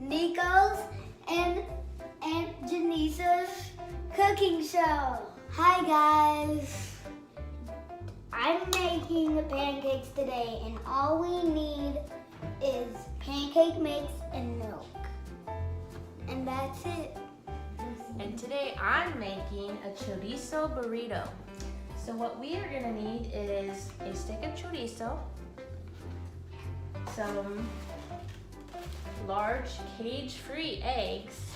Nico's and Janisa's cooking show. Hi guys. I'm making pancakes today and all we need is pancake mix and milk. And that's it. And today I'm making a chorizo burrito. So what we are gonna need is a stick of chorizo, some large cage-free eggs.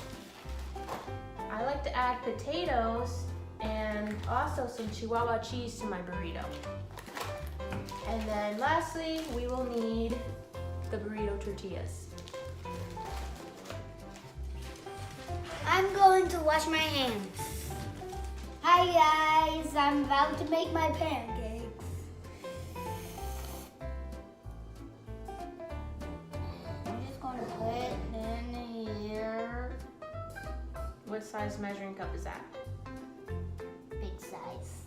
I like to add potatoes and also some Chihuahua cheese to my burrito. And then lastly, we will need the burrito tortillas. I'm going to wash my hands. Hi guys, I'm about to make my pancakes. I'm just going to put it in here. What size measuring cup is that? Big size.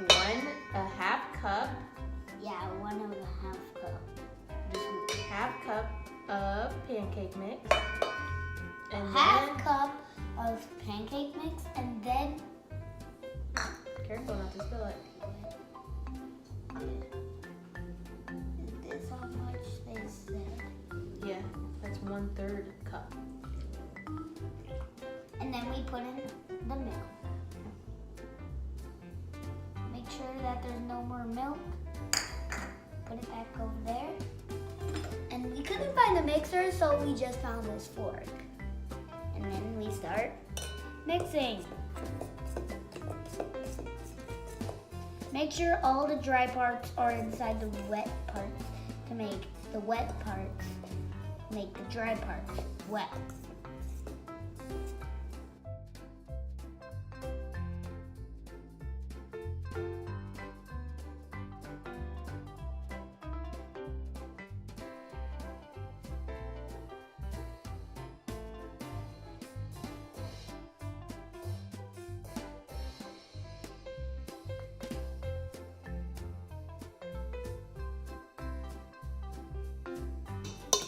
1.5 cup. Yeah, 1.5 cup. Just half cup of pancake mix. And Half then, cup of pancake mix and then careful not to spill it. is this how much they said? Yeah, that's 1/3 cup. And then we put in the milk. Make sure that there's no more milk. Put it back over there. And we couldn't find the mixer, so we just found this fork. And then we start mixing. Make sure all the dry parts are inside the wet parts to make the wet parts make the dry parts wet.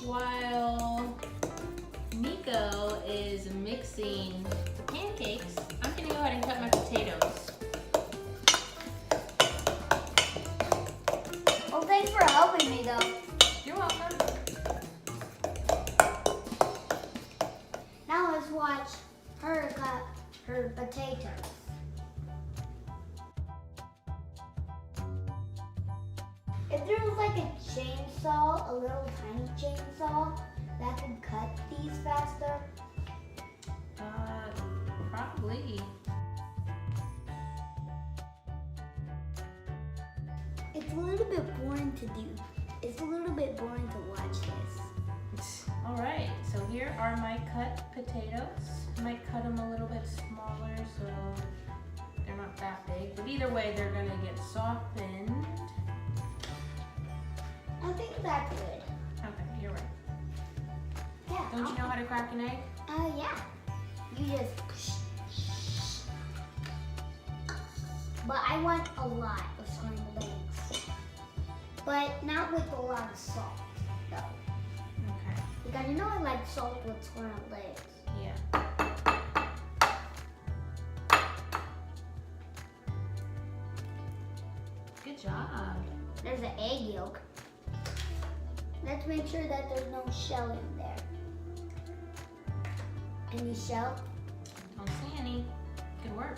While Nico is mixing the pancakes, I'm gonna go ahead and cut my potatoes. Well, thanks for helping me though. You're welcome. Now let's watch her cut her potatoes. If there was like a chainsaw, a little tiny chainsaw, that could cut these faster. Probably. It's a little bit boring to do. It's a little bit boring to watch this. All right, so here are my cut potatoes. I might cut them a little bit smaller so they're not that big, but either way, they're gonna get softened. I think that's good. Okay, you're right. Yeah. Don't you know how to crack an egg? Yeah. You just. But I want a lot of scrambled eggs. But not with a lot of salt, though. Okay. Because you know I like salt with scrambled eggs. Yeah. Good job. There's an egg yolk. Let's make sure that there's no shell in there. Any shell? Don't see any. Good work.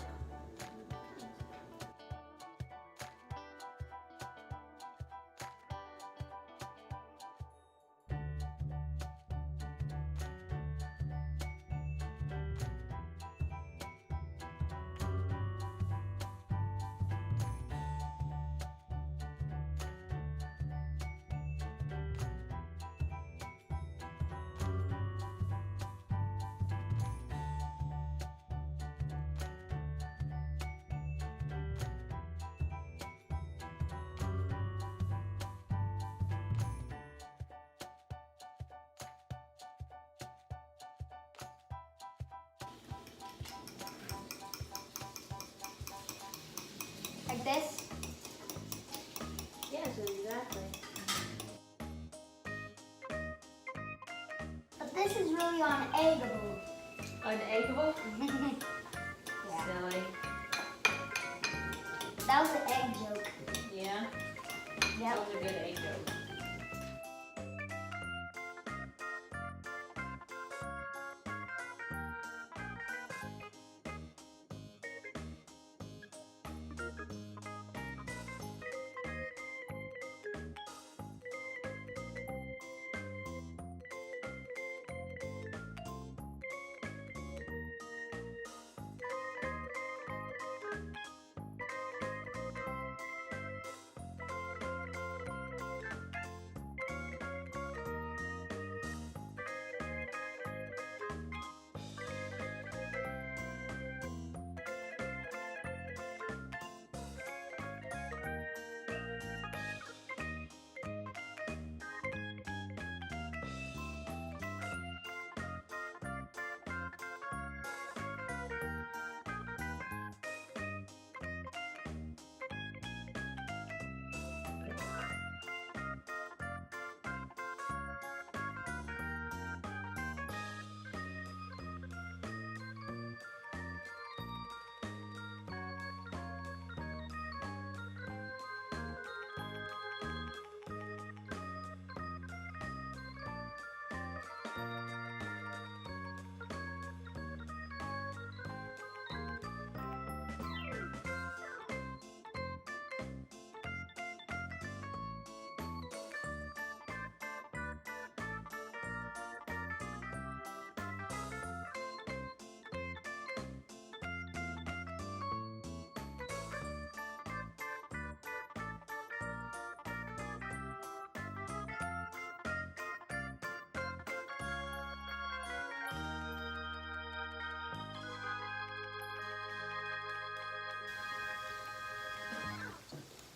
Like this? Yes, exactly. A really uneggable. Uneggable? Yeah. Silly. That was an egg joke. Yeah? Yep. That was a good egg joke.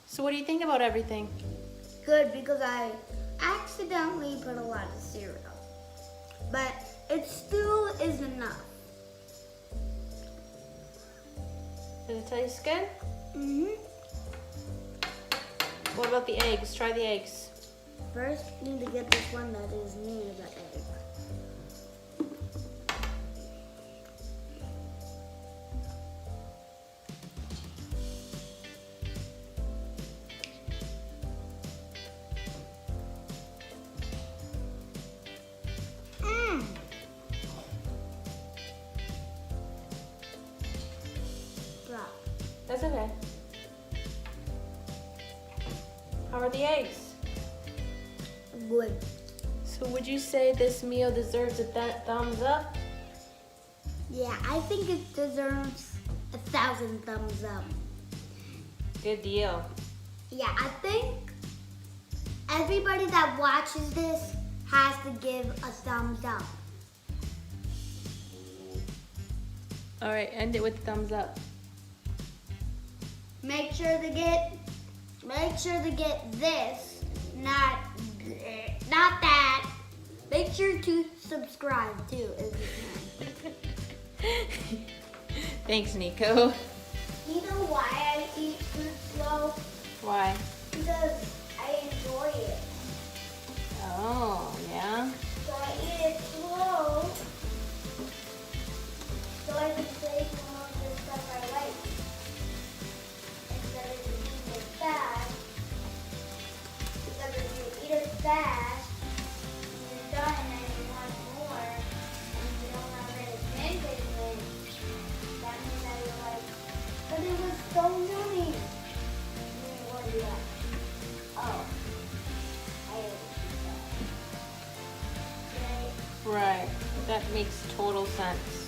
So what do you think about everything? Good, because I accidentally put a lot of cereal. But it still is enough. Does it taste good? Mm-hmm. What about the eggs? Try the eggs. First, you need to get this one that is near the egg. That's okay. How are the eggs? Good. So would you say this meal deserves a thumbs up? Yeah, I think it deserves 1,000 thumbs up. Good deal. Yeah, I think everybody that watches this has to give a thumbs up. All right, end it with thumbs up. Make sure to get this, not that. Make sure to subscribe too if you can. Thanks, Nico. You know why I eat food slow? Why? Because I enjoy it. Oh, yeah? So I eat it slow so I can save more of the stuff I like. Instead of eating it fast. Because if you eat it fast, you're done and then you want more and you don't have any pancake mix, that means that you're like, but it was so yummy. And then what do you like? Oh, I ate it. Right? Right. That makes total sense.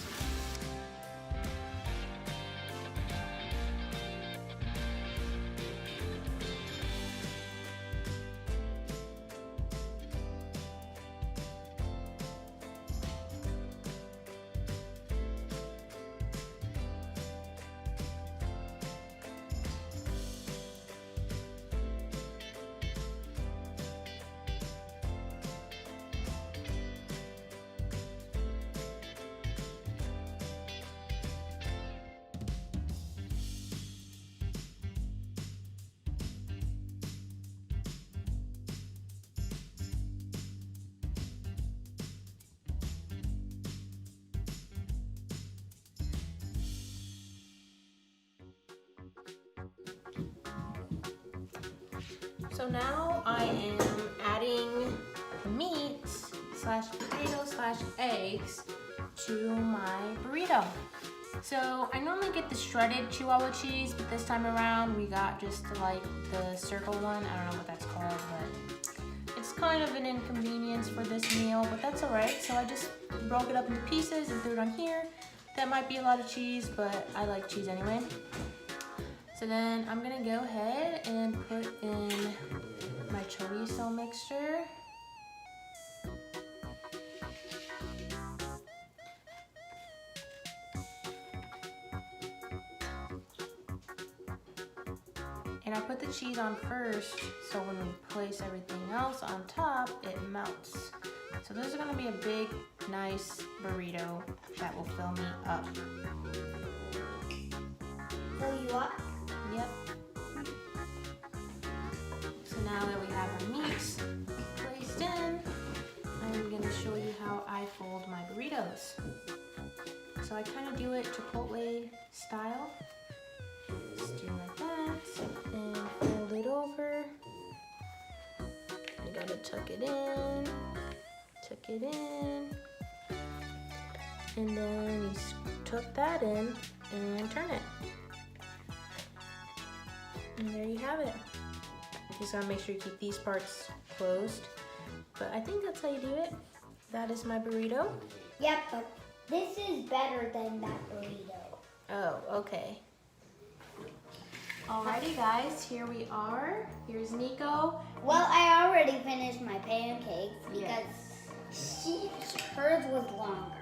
So now I am adding the meat slash potato slash eggs to my burrito. So I normally get the shredded Chihuahua cheese, but this time around we got just like the circle one. I don't know what that's called, but it's kind of an inconvenience for this meal, but that's all right. So I just broke it up into pieces and threw it on here. That might be a lot of cheese, but I like cheese anyway. So then I'm gonna go ahead and put in my chorizo mixture. And I put the cheese on first, so when we place everything else on top, it melts. So this is gonna be a big, nice burrito that will fill me up. Fill you up? Yep. So now that we have our meats placed in, I'm gonna show you how I fold my burritos. So I kind of do it Chipotle style. Just do like that, and fold it over. You gotta tuck it in, and then you tuck that in and turn it. And there you have it. Just gotta make sure you keep these parts closed. But I think that's how you do it. That is my burrito. Yep, but this is better than that burrito. Oh, okay. Alrighty guys, here we are. Here's Nico. Well, I already finished my pancakes Yes. because hers was longer.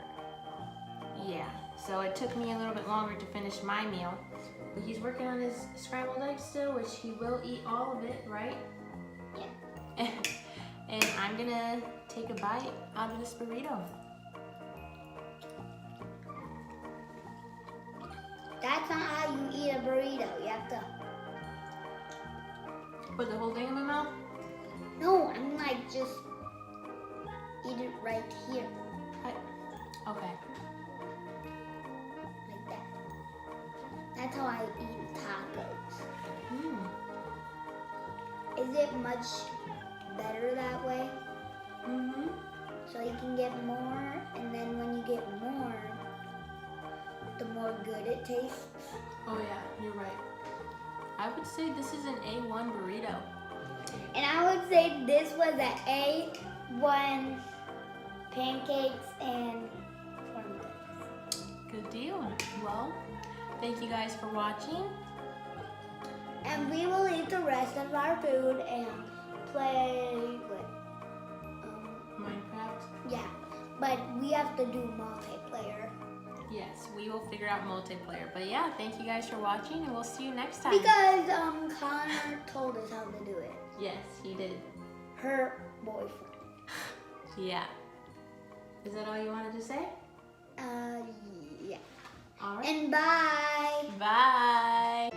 Yeah, so it took me a little bit longer to finish my meal. But he's working on his scrambled eggs still, which he will eat all of it, right? Yeah. And I'm gonna take a bite out of this burrito. That's not how you eat a burrito. You have to. Put the whole thing in my mouth? No, I'm like just eat it right here, Okay. like that. That's how I eat tacos. Is it much better that way? Mm-hmm. So you can get more, and then when you get more, the more good it tastes. Oh yeah, you're right. I would say this is an A1 burrito. And I would say this was an A1 pancakes and cornflakes. Good deal. Well, thank you guys for watching. And we will eat the rest of our food and play with, Minecraft. yeah, but we have to do multiplayer. Yes, we will figure out multiplayer. But yeah, thank you guys for watching, and we'll see you next time. Because Connor told us how to do it. Yes, he did. Her boyfriend. Yeah. Is that all you wanted to say? Yeah. All right. And bye. Bye.